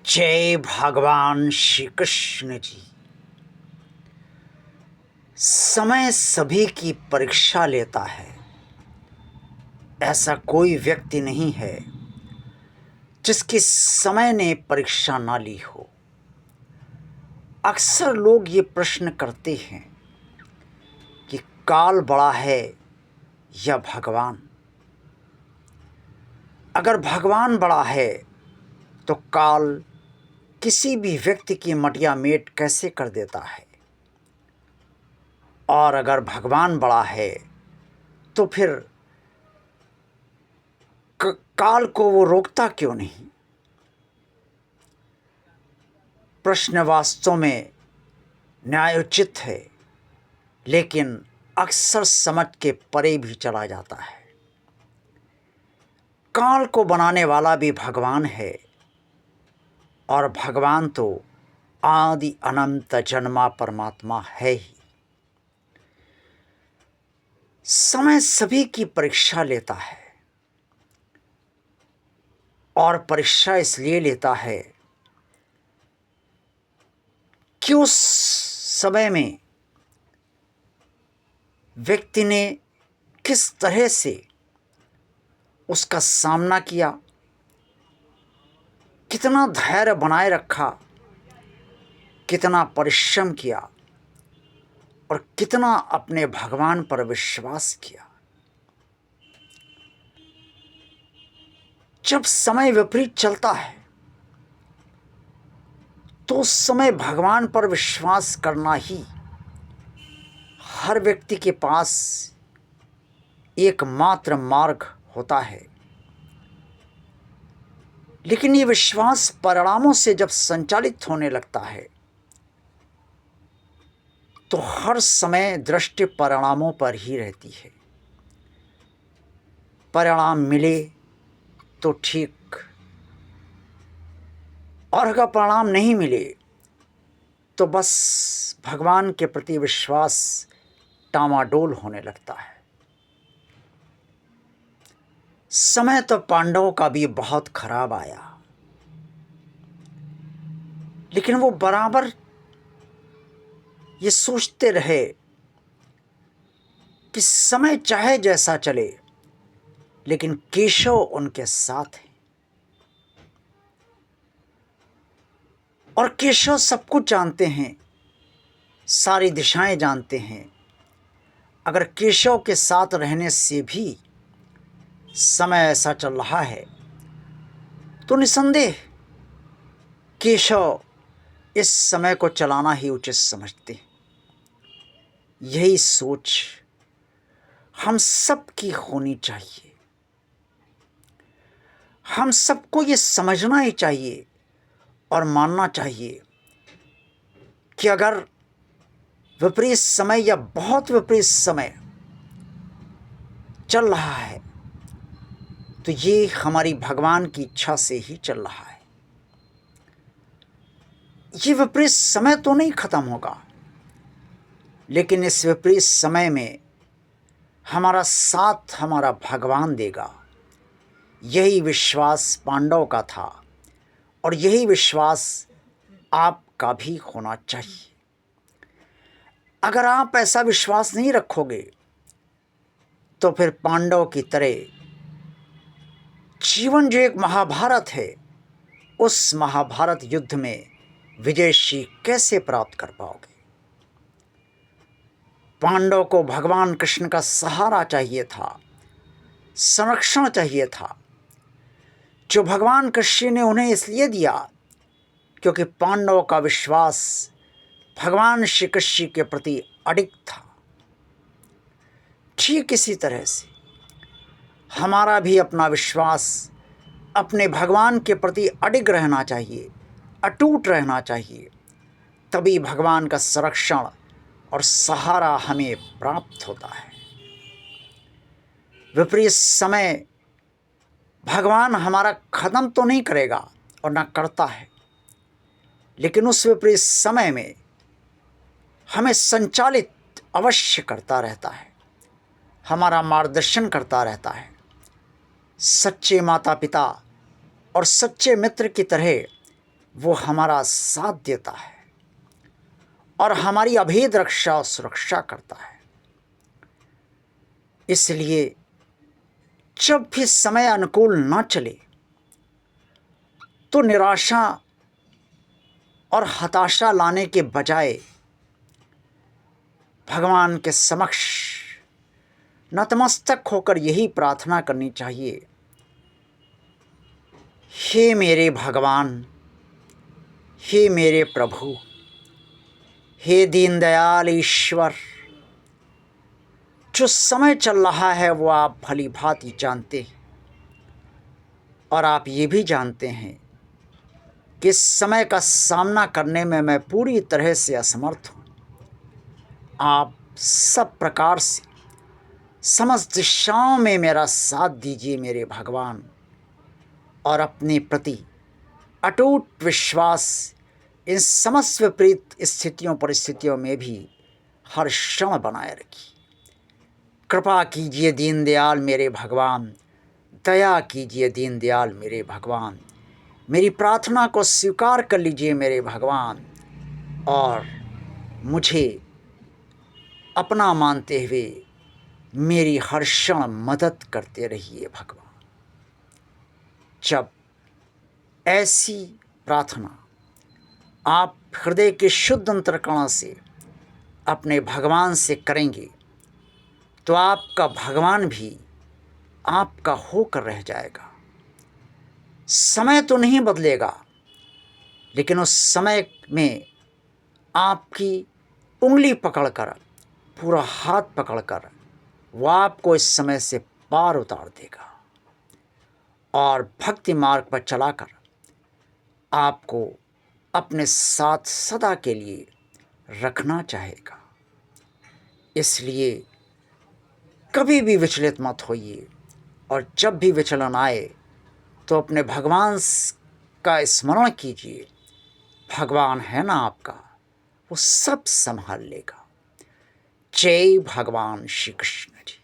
जय भगवान श्री कृष्ण जी। समय सभी की परीक्षा लेता है। ऐसा कोई व्यक्ति नहीं है जिसकी समय ने परीक्षा ना ली हो। अक्सर लोग ये प्रश्न करते हैं कि काल बड़ा है या भगवान। अगर भगवान बड़ा है तो काल किसी भी व्यक्ति की मटिया मेट कैसे कर देता है, और अगर भगवान बड़ा है तो फिर काल को वो रोकता क्यों नहीं। प्रश्न वास्तव में न्यायोचित है, लेकिन अक्सर समझ के परे भी चला जाता है। काल को बनाने वाला भी भगवान है, और भगवान तो आदि अनंत जन्मा परमात्मा है ही। समय सभी की परीक्षा लेता है, और परीक्षा इसलिए लेता है कि उस समय में व्यक्ति ने किस तरह से उसका सामना किया, कितना धैर्य बनाए रखा, कितना परिश्रम किया, और कितना अपने भगवान पर विश्वास किया। जब समय विपरीत चलता है तो उस समय भगवान पर विश्वास करना ही हर व्यक्ति के पास एकमात्र मार्ग होता है। लेकिन ये विश्वास परिणामों से जब संचालित होने लगता है तो हर समय दृष्टि परिणामों पर ही रहती है। परिणाम मिले तो ठीक, और अगर परिणाम नहीं मिले तो बस भगवान के प्रति विश्वास टामाडोल होने लगता है। समय तो पांडवों का भी बहुत खराब आया, लेकिन वो बराबर ये सोचते रहे कि समय चाहे जैसा चले, लेकिन केशव उनके साथ है। और केशव सब कुछ जानते हैं, सारी दिशाएं जानते हैं। अगर केशव के साथ रहने से भी समय ऐसा चल रहा है तो निसंदेह केशव इस समय को चलाना ही उचित समझते हैं। यही सोच हम सब की होनी चाहिए। हम सबको ये समझना ही चाहिए और मानना चाहिए कि अगर विपरीत समय या बहुत विपरीत समय चल रहा है तो ये हमारी भगवान की इच्छा से ही चल रहा है। ये विपरीत समय तो नहीं खत्म होगा, लेकिन इस विपरीत समय में हमारा साथ हमारा भगवान देगा। यही विश्वास पांडव का था, और यही विश्वास आपका भी होना चाहिए। अगर आप ऐसा विश्वास नहीं रखोगे तो फिर पांडव की तरह जीवन जो एक महाभारत है, उस महाभारत युद्ध में विजयश्री कैसे प्राप्त कर पाओगे। पांडव को भगवान कृष्ण का सहारा चाहिए था, संरक्षण चाहिए था, जो भगवान कृष्ण ने उन्हें इसलिए दिया क्योंकि पांडवों का विश्वास भगवान श्री कृष्ण के प्रति अडिग था। ठीक इसी तरह से हमारा भी अपना विश्वास अपने भगवान के प्रति अडिग रहना चाहिए, अटूट रहना चाहिए। तभी भगवान का संरक्षण और सहारा हमें प्राप्त होता है। विपरीत समय भगवान हमारा खत्म तो नहीं करेगा और ना करता है, लेकिन उस विपरीत समय में हमें संचालित अवश्य करता रहता है, हमारा मार्गदर्शन करता रहता है। सच्चे माता पिता और सच्चे मित्र की तरह वो हमारा साथ देता है और हमारी अभेद रक्षा और सुरक्षा करता है। इसलिए जब भी समय अनुकूल न चले तो निराशा और हताशा लाने के बजाय भगवान के समक्ष नतमस्तक होकर यही प्रार्थना करनी चाहिए, हे मेरे भगवान, हे मेरे प्रभु, हे दीनदयाल ईश्वर, जो समय चल रहा है वो आप भली भांति जानते हैं और आप ये भी जानते हैं कि इस समय का सामना करने में मैं पूरी तरह से असमर्थ हूँ। आप सब प्रकार से समस्त दिशाओं में मेरा साथ दीजिए मेरे भगवान, और अपने प्रति अटूट विश्वास इन समस्त विपरीत स्थितियों परिस्थितियों में भी हर क्षण बनाए रखिए। कृपा कीजिए दीनदयाल मेरे भगवान, दया कीजिए दीनदयाल मेरे भगवान, मेरी प्रार्थना को स्वीकार कर लीजिए मेरे भगवान, और मुझे अपना मानते हुए मेरी हर क्षण मदद करते रहिए भगवान। जब ऐसी प्रार्थना आप हृदय के शुद्ध अंतर्कण से अपने भगवान से करेंगे तो आपका भगवान भी आपका होकर रह जाएगा। समय तो नहीं बदलेगा, लेकिन उस समय में आपकी उंगली पकड़कर, पूरा हाथ पकड़कर वो आपको इस समय से पार उतार देगा और भक्ति मार्ग पर चलाकर आपको अपने साथ सदा के लिए रखना चाहेगा। इसलिए कभी भी विचलित मत होइए, और जब भी विचलन आए तो अपने भगवान का स्मरण कीजिए। भगवान है ना आपका, वो सब संभाल लेगा। जय भगवान श्री कृष्ण जी।